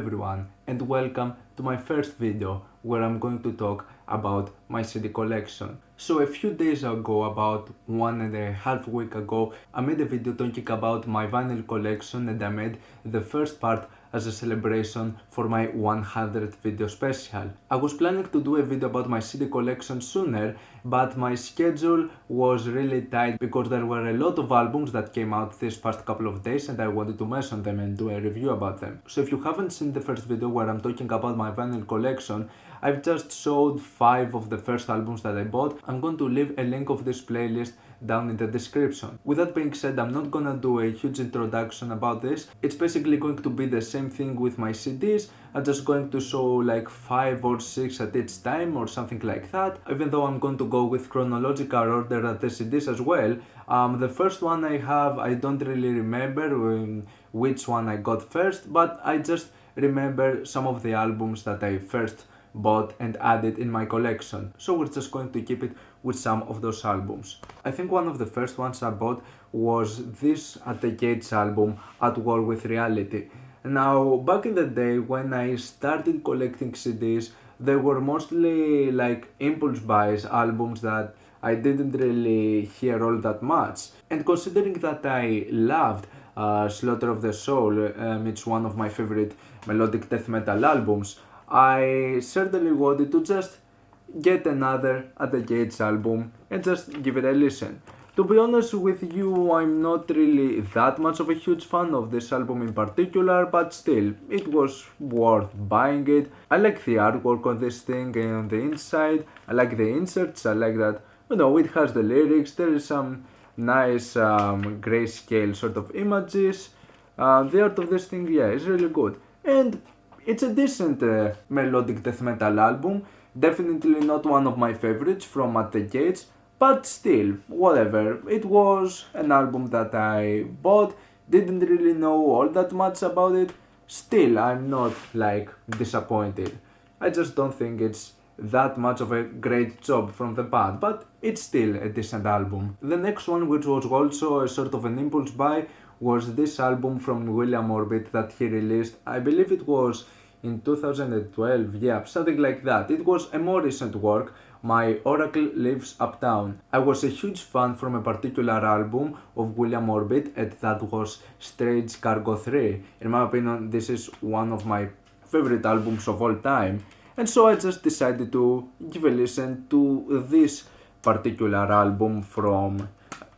everyone and welcome to my first video where I'm going to talk about my CD collection. So a few days ago, about 1.5 weeks ago, I made a video talking about my vinyl collection and I made the first part as a celebration for my 100th video special. I was planning to do a video about my CD collection sooner, but my schedule was really tight because there were a lot of albums that came out this past couple of days and I wanted to mention them and do a review about them. So if you haven't seen the first video where I'm talking about my vinyl collection, I've just showed 5 of the first albums that I bought. I'm going to leave a link of this playlist down in the description. With that being said, I'm not gonna do a huge introduction about this. It's basically going to be the same thing with my CDs. I'm just going to show like 5 or 6 at each time or something like that, even though I'm going to go with chronological order at the CDs as well. The first one I have, I don't really remember which one I got first, but I just remember some of the albums that I first bought and added in my collection. So we're just going to keep it with some of those albums. I think one of the first ones I bought was this At the Gates album, At War with Reality. Now, back in the day when I started collecting CDs, they were mostly like impulse buys, albums that I didn't really hear all that much. And considering that I loved Slaughter of the Soul, it's one of my favorite melodic death metal albums, I certainly wanted to just get another At the Gates album and just give it a listen. To be honest with you, I'm not really that much of a huge fan of this album in particular, but still, it was worth buying it. I like the artwork on this thing and on the inside, I like the inserts, I like that, it has the lyrics, there is some nice grayscale sort of images. The art of this thing, yeah, is really good. And it's a decent melodic death metal album, definitely not one of my favorites from At the Gates, but still, whatever. It was an album that I bought, didn't really know all that much about it, still I'm not like disappointed. I just don't think it's that much of a great job from the band, but it's still a decent album. The next one, which was also a sort of an impulse buy, was this album from William Orbit that he released, I believe it was in 2012, yeah, something like that. It was a more recent work, My Oracle Lives Uptown. I was a huge fan from a particular album of William Orbit, and that was Strange Cargo 3. In my opinion, this is one of my favorite albums of all time, and so I just decided to give a listen to this particular album from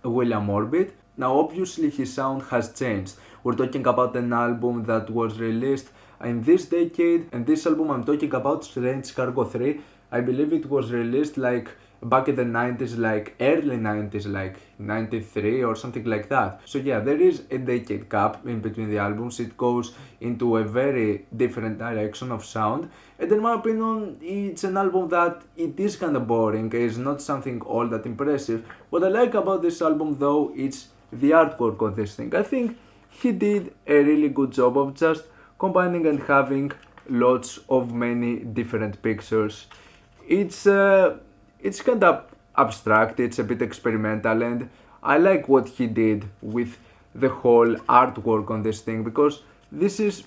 William Orbit. Now obviously his sound has changed. We're talking about an album that was released in this decade, and this album I'm talking about, Strange Cargo 3, I believe it was released like back in the 90s, like early 90s, like 93 or something like that. So yeah, there is a decade gap in between the albums. It goes into a very different direction of sound, and in my opinion it's an album that it is kind of boring. It's not something all that impressive. What I like about this album though, it's the artwork of this thing. I think he did a really good job of just combining and having lots of many different pictures. It's kind of abstract, it's a bit experimental, and I like what he did with the whole artwork on this thing, because this is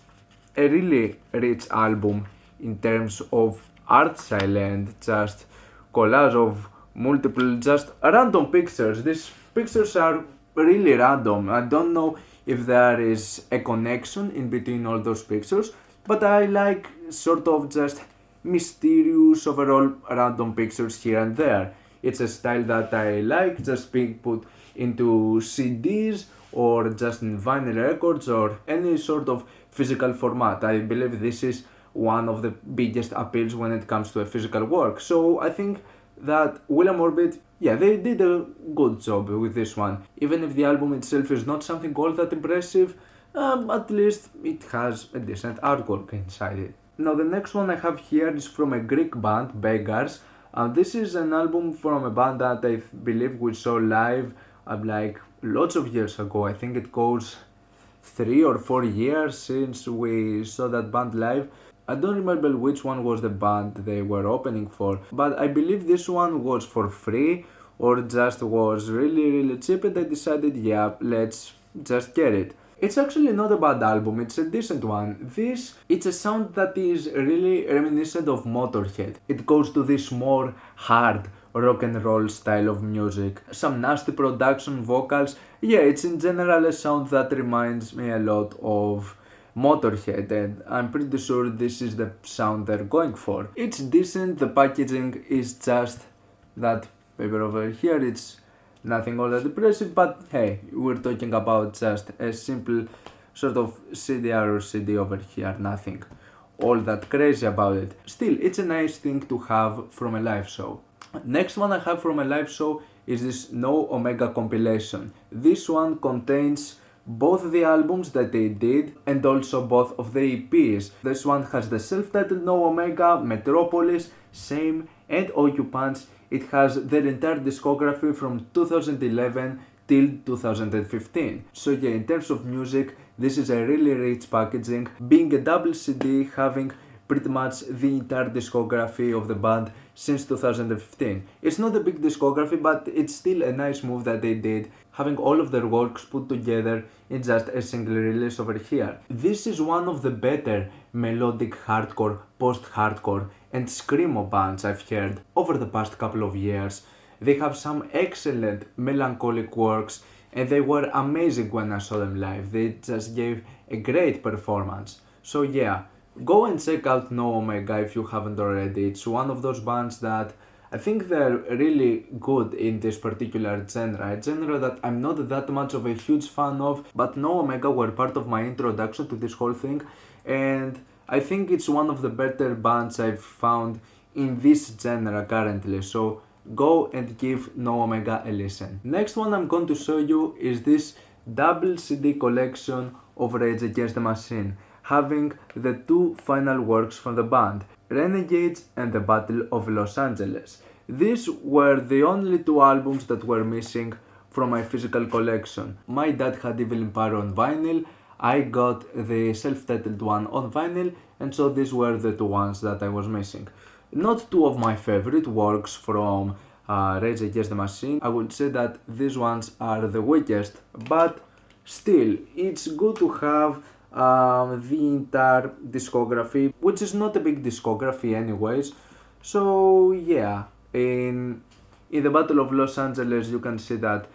a really rich album in terms of art style and just collage of multiple just random pictures. These pictures are really random. I don't know if there is a connection in between all those pictures, but I like sort of just mysterious overall random pictures here and there. It's a style that I like, just being put into CDs or just in vinyl records or any sort of physical format. I believe this is one of the biggest appeals when it comes to a physical work. So I think that William Orbit, yeah, they did a good job with this one. Even if the album itself is not something all that impressive, at least it has a decent artwork inside it. Now the next one I have here is from a Greek band, Beggars. This is an album from a band that I believe we saw live like lots of years ago. I think it goes 3 or 4 years since we saw that band live. I don't remember which one was the band they were opening for, but I believe this one was for free or just was really cheap, and I decided, yeah, let's just get it. It's actually not a bad album, it's a decent one. It's a sound that is really reminiscent of Motorhead. It goes to this more hard rock and roll style of music. Some nasty production, vocals. Yeah, it's in general a sound that reminds me a lot of Motorhead, and I'm pretty sure this is the sound they're going for. It's decent, the packaging is just that paper over here, it's nothing all that impressive, but hey, we're talking about just a simple sort of CDR or CD over here, nothing all that crazy about it. Still, it's a nice thing to have from a live show. Next one I have from a live show is this No Omega compilation. This one contains both the albums that they did and also both of the EPs. This one has the self-titled No Omega, Metropolis, Same, and Occupants. It has their entire discography from 2011 till 2015. So yeah, in terms of music, this is a really rich packaging. Being a double CD, having pretty much the entire discography of the band since 2015. It's not a big discography, but it's still a nice move that they did, having all of their works put together in just a single release over here. This is one of the better melodic hardcore, post-hardcore and screamo bands I've heard over the past couple of years. They have some excellent melancholic works and they were amazing when I saw them live. They just gave a great performance. So yeah, go and check out No Omega if you haven't already. It's one of those bands that I think they're really good in this particular genre, a genre that I'm not that much of a huge fan of, but No Omega were part of my introduction to this whole thing, and I think it's one of the better bands I've found in this genre currently, so go and give No Omega a listen. Next one I'm going to show you is this double CD collection of Rage Against the Machine, having the two final works from the band, Renegades and the Battle of Los Angeles. These were the only two albums that were missing from my physical collection. My dad had Evil Empire on vinyl, I got the self-titled one on vinyl, and so these were the two ones that I was missing. Not two of my favorite works from Rage Against the Machine. I would say that these ones are the weakest, but still, it's good to have the entire discography, which is not a big discography anyways. So yeah, in the Battle of Los Angeles you can see that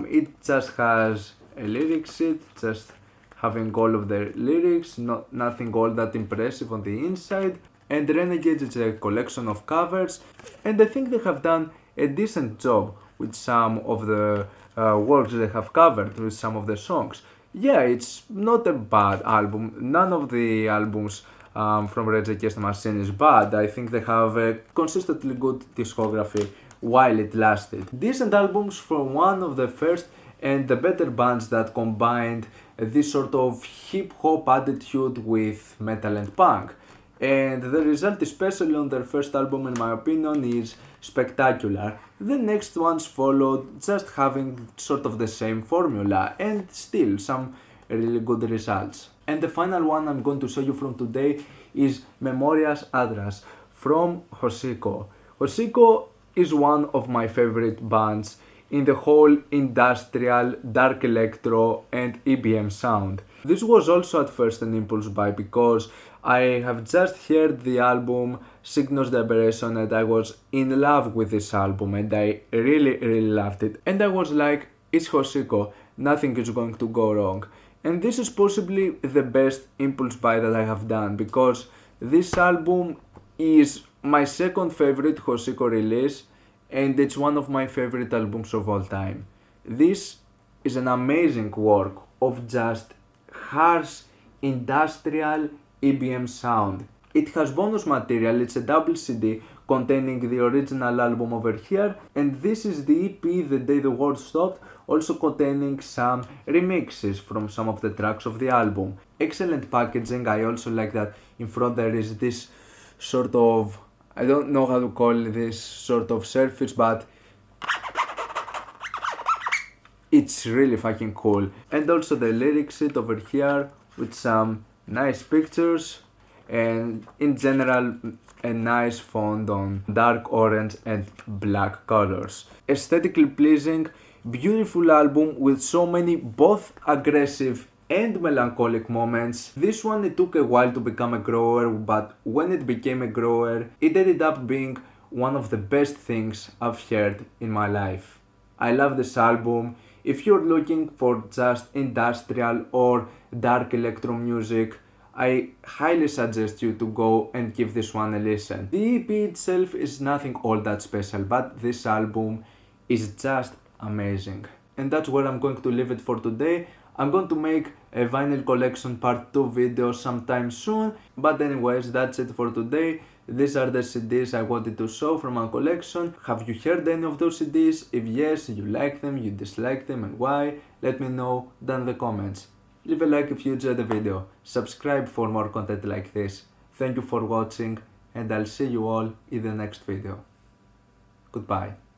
it just has a lyric sheet, just having all of the lyrics, nothing all that impressive on the inside. And Renegades is a collection of covers, and I think they have done a decent job with some of the works they have covered, with some of the songs. Yeah, it's not a bad album. None of the albums from Rage Against the Machine is bad. I think they have a consistently good discography while it lasted. Decent albums from one of the first and the better bands that combined this sort of hip-hop attitude with metal and punk. And the result, especially on their first album, in my opinion, is spectacular. The next ones followed, just having sort of the same formula and still some really good results. And the final one I'm going to show you from today is Memorias Adras from Hocico. Hocico is one of my favorite bands in the whole industrial, dark electro and EBM sound. This was also at first an impulse buy because I have just heard the album Signos de Aberration and I was in love with this album and I really loved it. And I was like, it's Hocico, nothing is going to go wrong. And this is possibly the best impulse buy that I have done because this album is my second favorite Hocico release and it's one of my favorite albums of all time. This is an amazing work of just harsh, industrial EBM sound. It has bonus material, it's a double CD containing the original album over here, and this is the EP The Day the World Stopped, also containing some remixes from some of the tracks of the album. Excellent packaging. I also like that in front there is this sort of, I don't know how to call this sort of surface, but it's really fucking cool. And also the lyric sheet over here with some nice pictures and in general a nice font on dark orange and black colors. Aesthetically pleasing, beautiful album with so many both aggressive and melancholic moments. This one, it took a while to become a grower, but when it became a grower, it ended up being one of the best things I've heard in my life. I love this album. If you're looking for just industrial or dark electro music, I highly suggest you to go and give this one a listen. The EP itself is nothing all that special, but this album is just amazing. And that's where I'm going to leave it for today. I'm going to make a vinyl collection part 2 video sometime soon. But anyways, that's it for today. These are the CDs I wanted to show from my collection. Have you heard any of those CDs? If yes, you like them, you dislike them, and why? Let me know down in the comments. Leave a like if you enjoyed the video. Subscribe for more content like this. Thank you for watching, and I'll see you all in the next video. Goodbye.